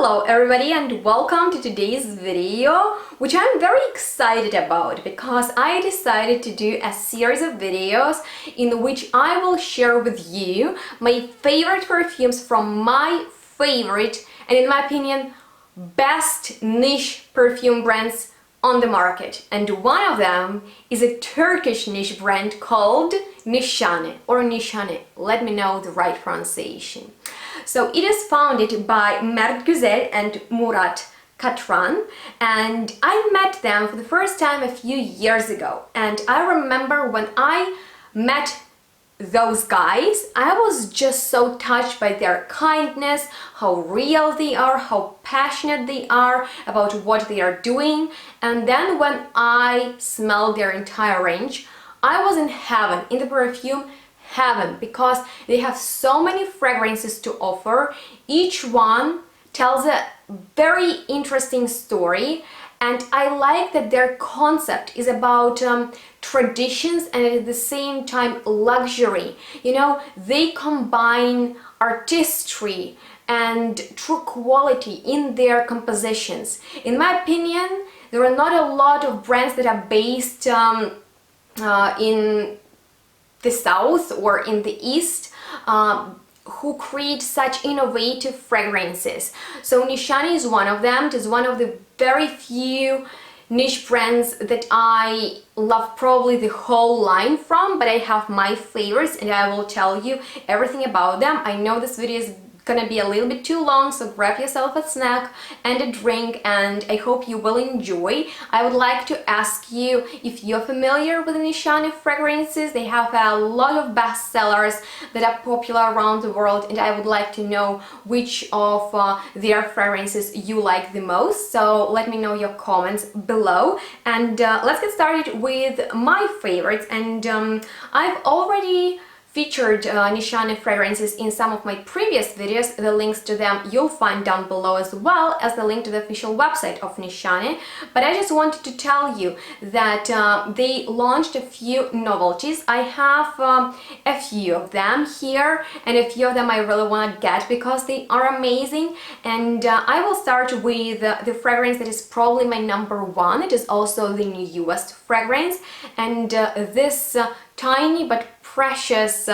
Hello everybody and welcome to today's video, which I'm very excited about because I decided to do a series of videos in which I will share with you my favorite perfumes from my favorite and, in my opinion, best niche perfume brands on the market. And one of them is a Turkish niche brand called NISHANE or NISHANE. Let me know the right pronunciation. So it is founded by Mert Güzel and Murat Katran, and I met them for the first time a few years ago. And I remember when I met those guys, I was just so touched by their kindness, how real they are, how passionate they are about what they are doing. And then when I smelled their entire range, I was in heaven, in the perfume heaven, because they have so many fragrances to offer. Each one tells a very interesting story, and I like that their concept is about traditions and at the same time luxury. You know, they combine artistry and true quality in their compositions. In my opinion, there are not a lot of brands that are based in the south or in the east who create such innovative fragrances. So NISHANE is one of them. It is one of the very few niche brands that I love probably the whole line from, but I have my favorites and I will tell you everything about them. I know this video is gonna be a little bit too long, so grab yourself a snack and a drink, and I hope you will enjoy. I would like to ask you if you're familiar with the NISHANE fragrances. They have a lot of bestsellers that are popular around the world, and I would like to know which of their fragrances you like the most. So let me know your comments below, and let's get started with my favorites. And I've already featured NISHANE fragrances in some of my previous videos. The links to them you'll find down below, as well as the link to the official website of NISHANE. But I just wanted to tell you that they launched a few novelties. I have a few of them here, and a few of them I really want to get because they are amazing. And I will start with the fragrance that is probably my number one. It is also the newest fragrance, and this tiny but precious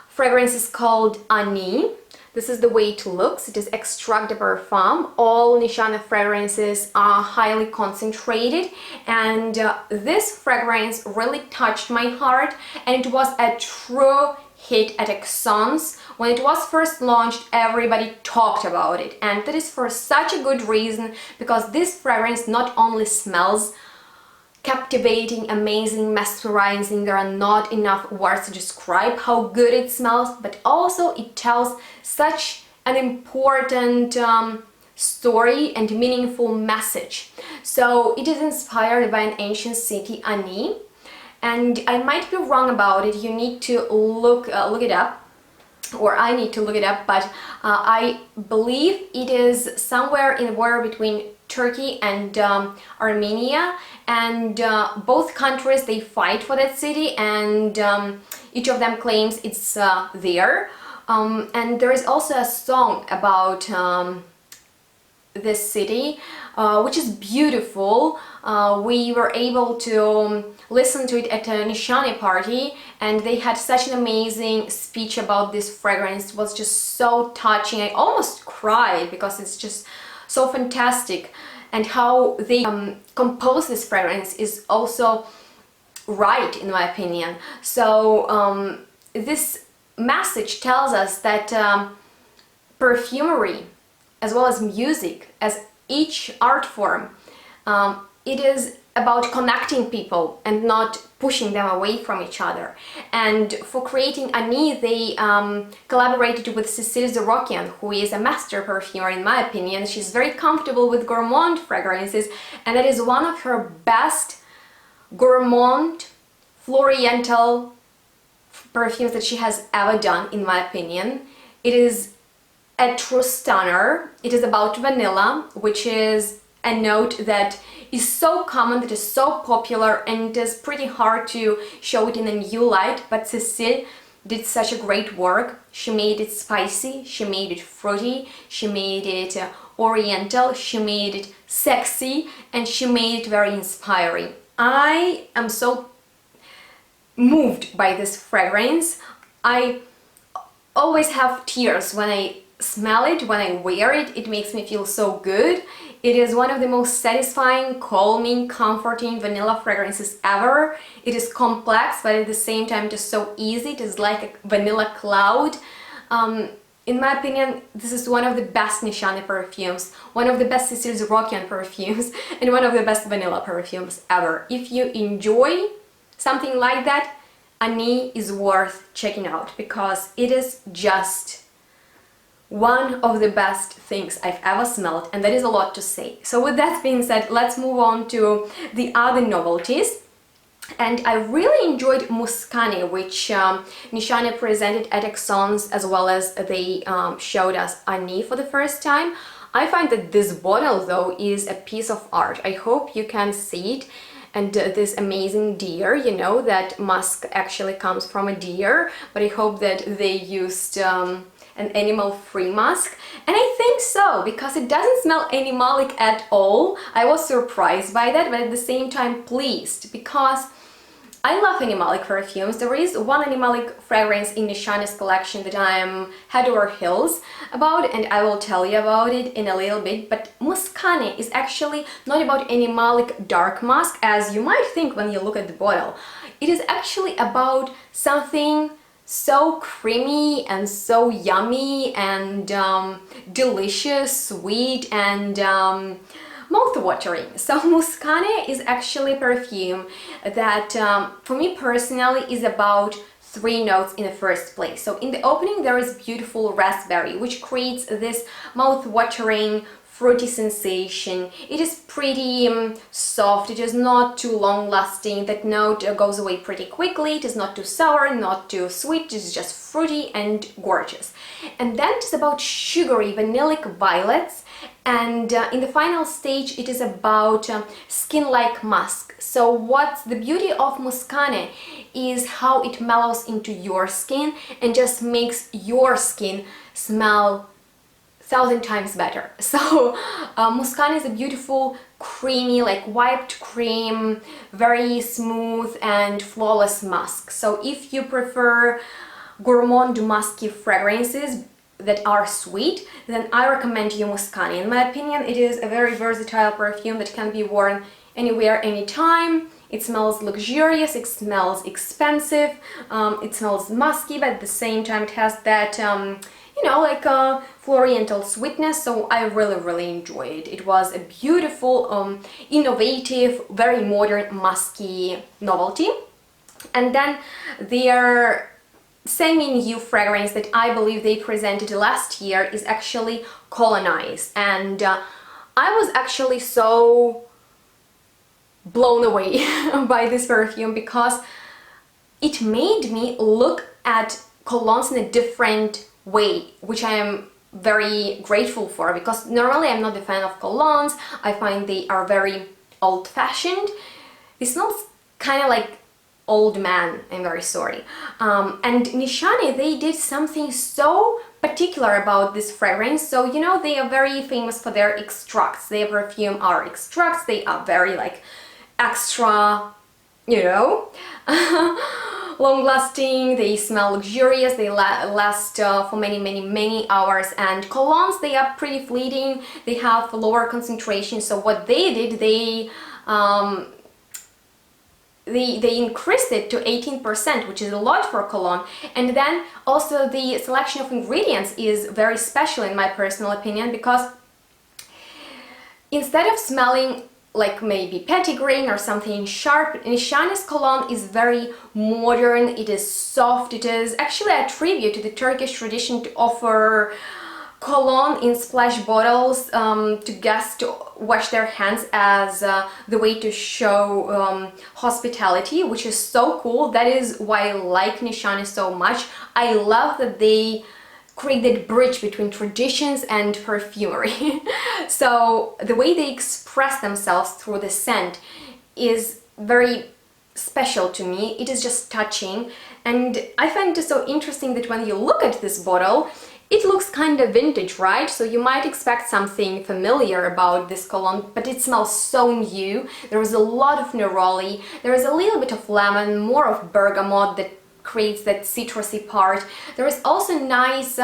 fragrance is called Une. This is the way it looks. It is extract de parfum. All NISHANE fragrances are highly concentrated, and this fragrance really touched my heart, and it was a true hit at Decants. When it was first launched, everybody talked about it, and that is for such a good reason, because this fragrance not only smells captivating, amazing, mesmerizing, there are not enough words to describe how good it smells, but also it tells such an important story and meaningful message. So it is inspired by an ancient city, Une, and I might be wrong about it. You need to look it up, or I need to look it up, but I believe it is somewhere in the border between Turkey and Armenia, and both countries, they fight for that city, and each of them claims it's there. And there is also a song about this city, which is beautiful. We were able to listen to it at a NISHANE party, and they had such an amazing speech about this fragrance. It was just so touching. I almost cried because it's just so fantastic, and how they compose this fragrance is also right, in my opinion. So this message tells us that perfumery, as well as music, as each art form, it is about connecting people and not pushing them away from each other. And for creating Une, they collaborated with Cécile Zerokian, who is a master perfumer, in my opinion. She's very comfortable with Gourmand fragrances, and that is one of her best Gourmand Floriental perfumes that she has ever done, in my opinion. It is a true stunner. It is about vanilla, which is a note that is so common, that is so popular, and it is pretty hard to show it in a new light. But Cécile did such a great work. She made it spicy, she made it fruity, she made it oriental, she made it sexy, and she made it very inspiring. I am so moved by this fragrance. I always have tears when I smell it, when I wear it. It makes me feel so good. It is one of the most satisfying, calming, comforting vanilla fragrances ever. It is complex, but at the same time it is so easy. It is like a vanilla cloud. In my opinion, this is one of the best NISHANE perfumes, one of the best Sicilian Rockian perfumes, and one of the best vanilla perfumes ever. If you enjoy something like that, Annie is worth checking out, because it is just one of the best things I've ever smelled, and that is a lot to say. So with that being said, let's move on to the other novelties. And I really enjoyed Muskaan, which NISHANE presented at Decants, as well as they showed us Annie for the first time. I find that this bottle though is a piece of art. I hope you can see it. And this amazing deer, you know that musk actually comes from a deer, but I hope that they used an animal-free musk. And I think so, because it doesn't smell animalic at all. I was surprised by that, but at the same time pleased, because I love animalic perfumes. There is one animalic fragrance in NISHANE's collection that I am head over heels about, and I will tell you about it in a little bit. But Muskaan is actually not about animalic dark musk, as you might think when you look at the bottle. It is actually about something so creamy and so yummy and delicious, sweet, and mouth-watering. So Muskaan is actually a perfume that for me personally is about 3 notes in the first place. So in the opening there is beautiful raspberry, which creates this mouth-watering fruity sensation. It is pretty soft, it is not too long-lasting, that note goes away pretty quickly, it is not too sour, not too sweet, it is just fruity and gorgeous. And then it is about sugary vanillic violets, and in the final stage it is about skin-like musk. So what's the beauty of Muskaan is how it mellows into your skin and just makes your skin smell 1,000 times better. So Muskaan is a beautiful, creamy, like wiped cream, very smooth and flawless musk. So if you prefer gourmand musky fragrances that are sweet, then I recommend you Muskaan. In my opinion, it is a very versatile perfume that can be worn anywhere, anytime. It smells luxurious, it smells expensive, it smells musky, but at the same time it has that you know, like a floriental sweetness, so I really enjoyed it. It was a beautiful, innovative, very modern, musky novelty. And then their semi-new fragrance that I believe they presented last year is actually Colonise. And I was actually so blown away by this perfume, because it made me look at colognes in a different way, which I am very grateful for, because normally I'm not a fan of colognes. I find they are very old-fashioned. It smells kind of like old man, I'm very sorry. And NISHANE, they did something so particular about this fragrance. So you know, they are very famous for their extracts. Their perfume are extracts, they are very like extra, you know, long-lasting, they smell luxurious, they last for many hours. And colognes, they are pretty fleeting, they have lower concentration. So what they did, they increased it to 18%, which is a lot for cologne. And then also the selection of ingredients is very special in my personal opinion, because instead of smelling like maybe petitgrain or something sharp, NISHANE's cologne is very modern, it is soft, it is actually a tribute to the Turkish tradition to offer cologne in splash bottles to guests to wash their hands as the way to show hospitality, which is so cool. That is why I like NISHANE so much. I love that they create that bridge between traditions and perfumery. So the way they express themselves through the scent is very special to me. It is just touching, And I find it so interesting that when you look at this bottle, it looks kind of vintage, right? So you might expect something familiar about this cologne, but it smells so new. There is a lot of neroli, there is a little bit of lemon, more of bergamot that creates that citrusy part. There is also nice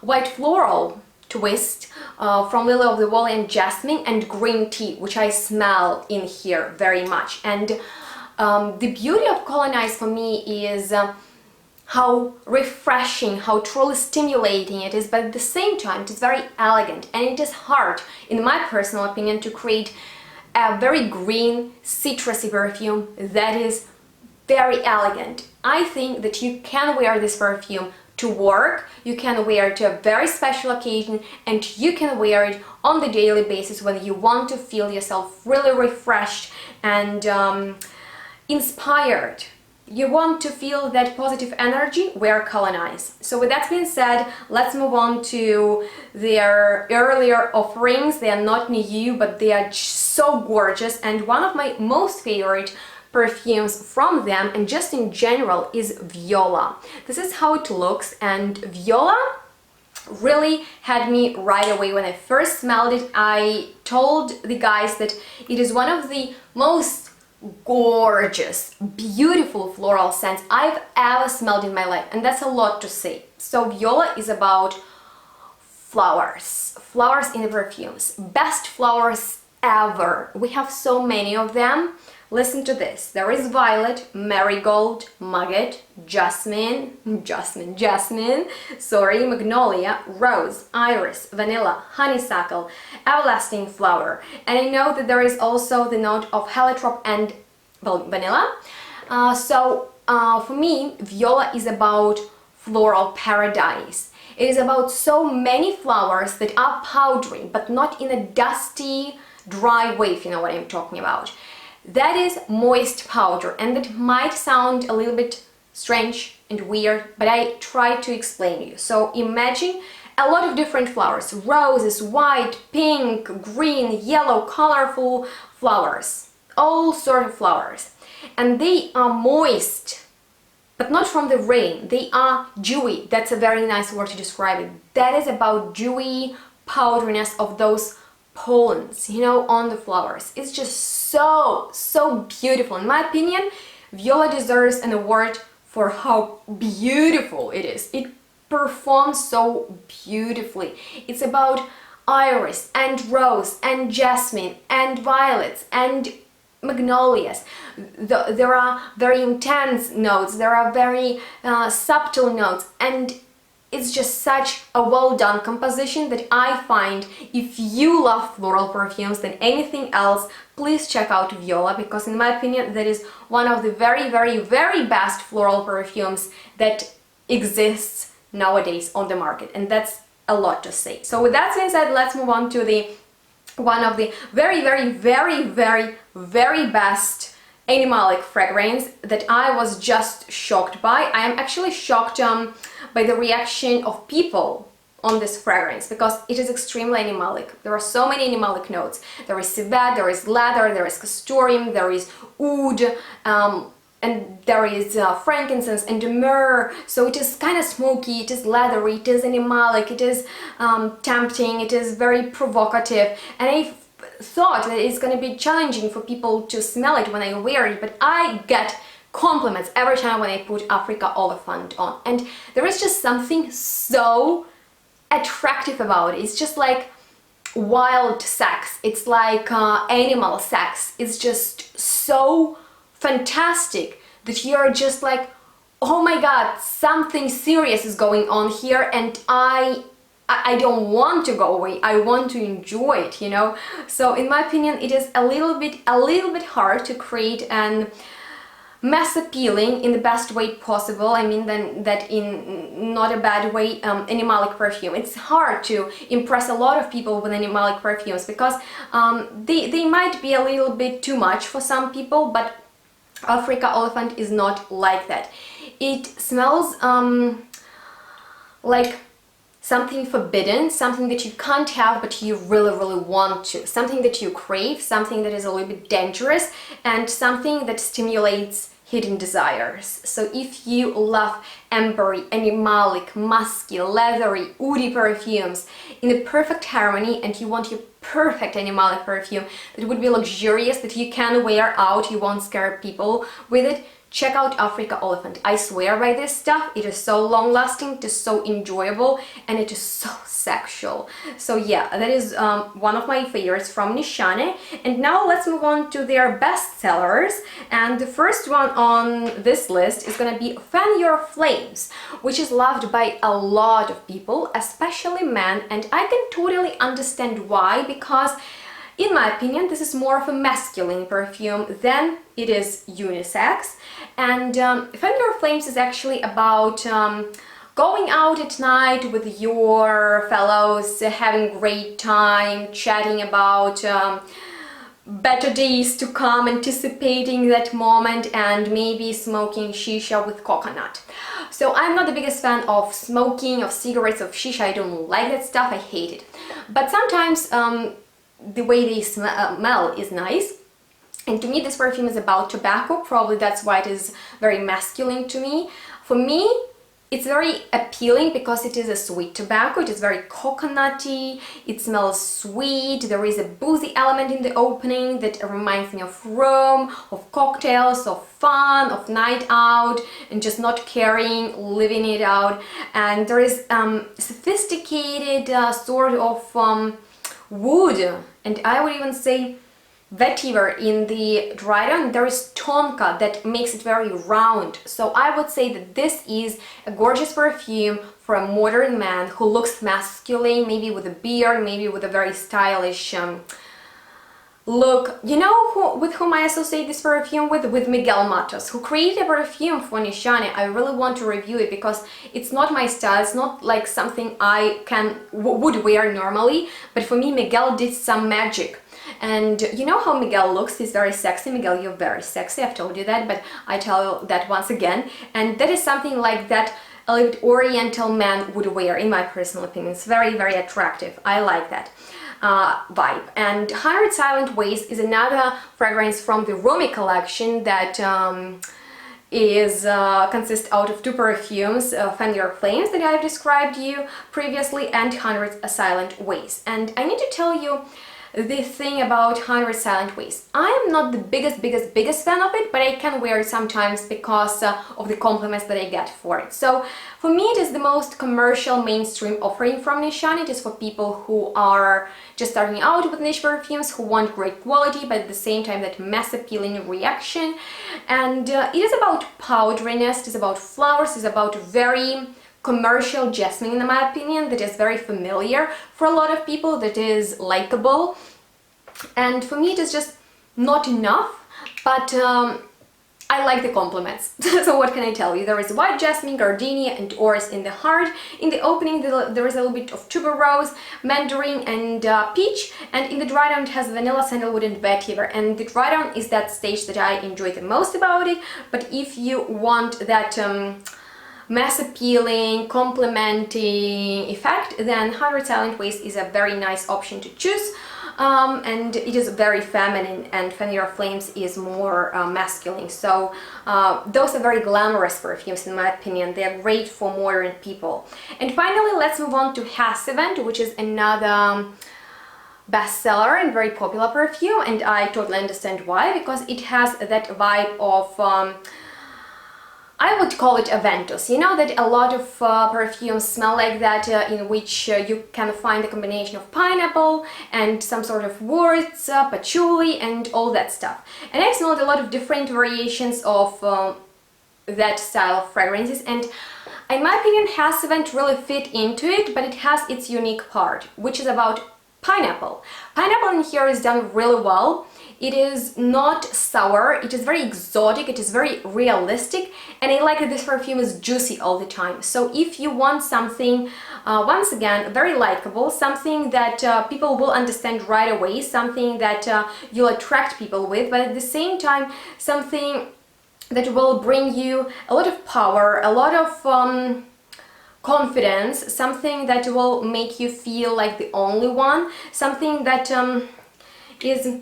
white floral twist from Lily of the Valley and jasmine and green tea, which I smell in here very much. And the beauty of Colonise for me is how refreshing, how truly stimulating it is, but at the same time it is very elegant, and it is hard, in my personal opinion, to create a very green, citrusy perfume that is very elegant. I think that you can wear this perfume to work, you can wear it to a very special occasion, and you can wear it on the daily basis when you want to feel yourself really refreshed and inspired. You want to feel that positive energy, wear Colonise. So with that being said, let's move on to their earlier offerings. They are not new, but they are so gorgeous, and one of my most favorite perfumes from them, and just in general, is Viola. This is how it looks, and Viola really had me right away. When I first smelled it, I told the guys that it is one of the most gorgeous, beautiful floral scents I've ever smelled in my life, and that's a lot to say. So Viola is about flowers, flowers in the perfumes, best flowers ever. We have so many of them. Listen to this. There is violet, marigold, maggot, jasmine, magnolia, rose, iris, vanilla, honeysuckle, everlasting flower. And I know that there is also the note of heliotrope and, well, vanilla. For me, Viola is about floral paradise. It is about so many flowers that are powdery, but not in a dusty, dry way, if you know what I'm talking about. That is moist powder, and that might sound a little bit strange and weird, but I try to explain you. So imagine a lot of different flowers, roses, white, pink, green, yellow, colorful flowers, all sort of flowers, and they are moist, but not from the rain. They are dewy. That's a very nice word to describe it. That is about dewy powderiness of those pollens, you know, on the flowers. It's just so beautiful. In my opinion, Viola deserves an award for how beautiful it is. It performs so beautifully. It's about iris and rose and jasmine and violets and magnolias. There are very intense notes, there are very subtle notes, and it's just such a well-done composition that I find, if you love floral perfumes than anything else, please check out Viola, because in my opinion that is one of the very best floral perfumes that exists nowadays on the market, and that's a lot to say. So with that being said, let's move on to the one of the very best animalic fragrance that I was just shocked by. I am actually shocked by the reaction of people on this fragrance, because it is extremely animalic. There are so many animalic notes. There is civet, there is leather, there is castoreum, there is oud, and there is frankincense and myrrh. So it is kind of smoky, it is leathery, it is animalic, it is tempting, it is very provocative, and I thought that it's going to be challenging for people to smell it when I wear it, but I get compliments every time when I put Africa Oliphant on, and there is just something so attractive about it. It's just like wild sex, it's like animal sex. It's just so fantastic that you're just like, oh my god, something serious is going on here, and I don't want to go away, I want to enjoy it, you know. So in my opinion, it is a little bit hard to create an mass appealing in the best way possible. I mean that in not a bad way, animalic perfume. It's hard to impress a lot of people with animalic perfumes, because they might be a little bit too much for some people, but Africa Oliphant is not like that. It smells like something forbidden, something that you can't have but you really want to, something that you crave, something that is a little bit dangerous, and something that stimulates hidden desires. So if you love ambery, animalic, musky, leathery, woody perfumes in the perfect harmony, and you want your perfect animalic perfume that would be luxurious, that you can wear out, you won't scare people with it, check out Africa Elephant. I swear by this stuff. It is so long lasting, it is so enjoyable, and it is so sexual. So yeah, that is one of my favorites from Nishane. And now let's move on to their best sellers. And the first one on this list is gonna be Fan Your Flames, which is loved by a lot of people, especially men, and I can totally understand why, because in my opinion, this is more of a masculine perfume than it is unisex. And Fan Your Flames is actually about going out at night with your fellows, having a great time, chatting about better days to come, anticipating that moment, and maybe smoking shisha with coconut. So I'm not the biggest fan of smoking, of cigarettes, of shisha. I don't like that stuff, I hate it. But sometimes the way they smell is nice. And to me, this perfume is about tobacco. Probably that's why it is very masculine to me. For me, it's very appealing because it is a sweet tobacco. It is very coconutty. It smells sweet. There is a boozy element in the opening that reminds me of Rome, of cocktails, of fun, of night out, and just not caring, living it out. And there is sophisticated sort of wood, and I would even say vetiver in the dry down. There is tonka that makes it very round. So I would say that this is a gorgeous perfume for a modern man who looks masculine, maybe with a beard, maybe with a very stylish look. You know with whom I associate this perfume with? With Miguel Matos, who created a perfume for Nishane. I really want to review it because it's not my style. It's not like something I would wear normally, but for me Miguel did some magic. And you know how Miguel looks, he's very sexy. Miguel, you're very sexy, I've told you that, but I tell you that once again. And that is something like that a little bit oriental man would wear, in my personal opinion. It's very, very attractive. I like that vibe. And 100 Silent Ways is another fragrance from the Rumi collection that consists out of two perfumes, Fan Your Flames that I've described you previously, and 100 Silent Ways. And I need to tell you the thing about 100 Silent Ways. I am not the biggest fan of it, but I can wear it sometimes because of the compliments that I get for it. So for me, it is the most commercial mainstream offering from Nishane. It is for people who are just starting out with niche perfumes, who want great quality, but at the same time that mass appealing reaction. And it is about powderiness, it is about flowers, it is about very commercial jasmine, in my opinion, that is very familiar for a lot of people, that is likable. And for me it is just not enough, but I like the compliments. So what can I tell you? There is white jasmine, gardenia and orris in the heart. In the opening there is a little bit of tuberose, mandarin and peach, and in the dry down it has vanilla, sandalwood and vetiver. And the dry down is that stage that I enjoy the most about it. But if you want that mass appealing, complementing effect, then 100 Silent Ways is a very nice option to choose. And it is very feminine, and Fan Your Flames is more masculine. So those are very glamorous perfumes, in my opinion. They are great for modern people. And finally, let's move on to Casavant, which is another bestseller and very popular perfume. And I totally understand why, because it has that vibe of I would call it Aventus. You know that a lot of perfumes smell like that, in which you can find a combination of pineapple and some sort of worts, patchouli and all that stuff. And I've smelled a lot of different variations of that style of fragrances, and in my opinion Casavant really fit into it, but it has its unique part, which is about pineapple. Pineapple in here is done really well. It is not sour, it is very exotic, it is very realistic, and I like that this perfume is juicy all the time. So if you want something, once again, very likable, something that people will understand right away, something that you'll attract people with, but at the same time, something that will bring you a lot of power, a lot of confidence, something that will make you feel like the only one, something that is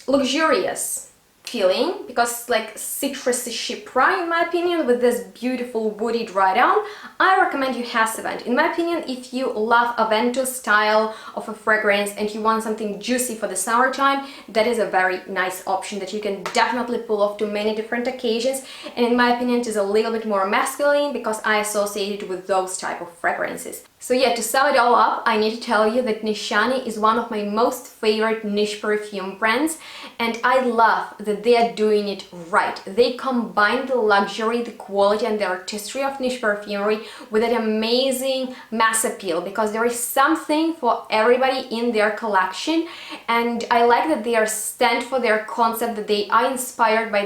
luxurious, feeling because it's like citrusy chypre in my opinion with this beautiful woody dry down. I recommend you Casavant. In my opinion, if you love Avento style of a fragrance and you want something juicy for the summertime, that is a very nice option that you can definitely pull off to many different occasions. And in my opinion, it is a little bit more masculine because I associate it with those type of fragrances. So yeah, to sum it all up, I need to tell you that NISHANE is one of my most favorite niche perfume brands, and I love that they are doing it right. They combine the luxury, the quality and the artistry of niche perfumery with that amazing mass appeal, because there is something for everybody in their collection. And I like that they are stand for their concept, that they are inspired by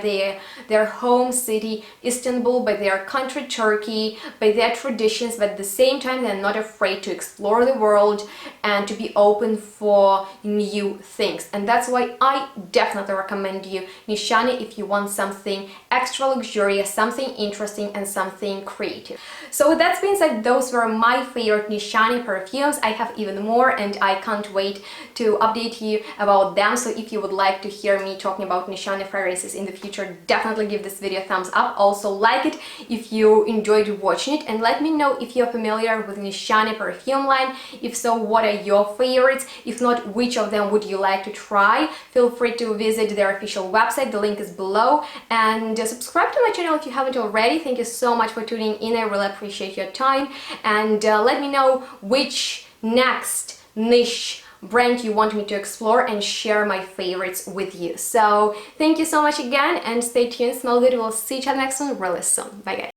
their home city, Istanbul, by their country, Turkey, by their traditions, but at the same time they're not afraid to explore the world and to be open for new things. And that's why I definitely recommend you NISHANE if you want something extra luxurious, something interesting and something creative. So with that being said, those were my favorite NISHANE perfumes. I have even more and I can't wait to update you about them. So if you would like to hear me talking about NISHANE fragrances in the future, definitely give this video a thumbs up. Also like it if you enjoyed watching it, and let me know if you're familiar with NISHANE perfume line. If so, what are your favorites? If not, which of them would you like to try? Feel free to visit their official website, the link is below, and subscribe to my channel if you haven't already. Thank you so much for tuning in, I really appreciate your time, and let me know which next niche brand you want me to explore and share my favorites with you. So thank you so much again and stay tuned, smell good, we'll see each other next one really soon. Bye guys.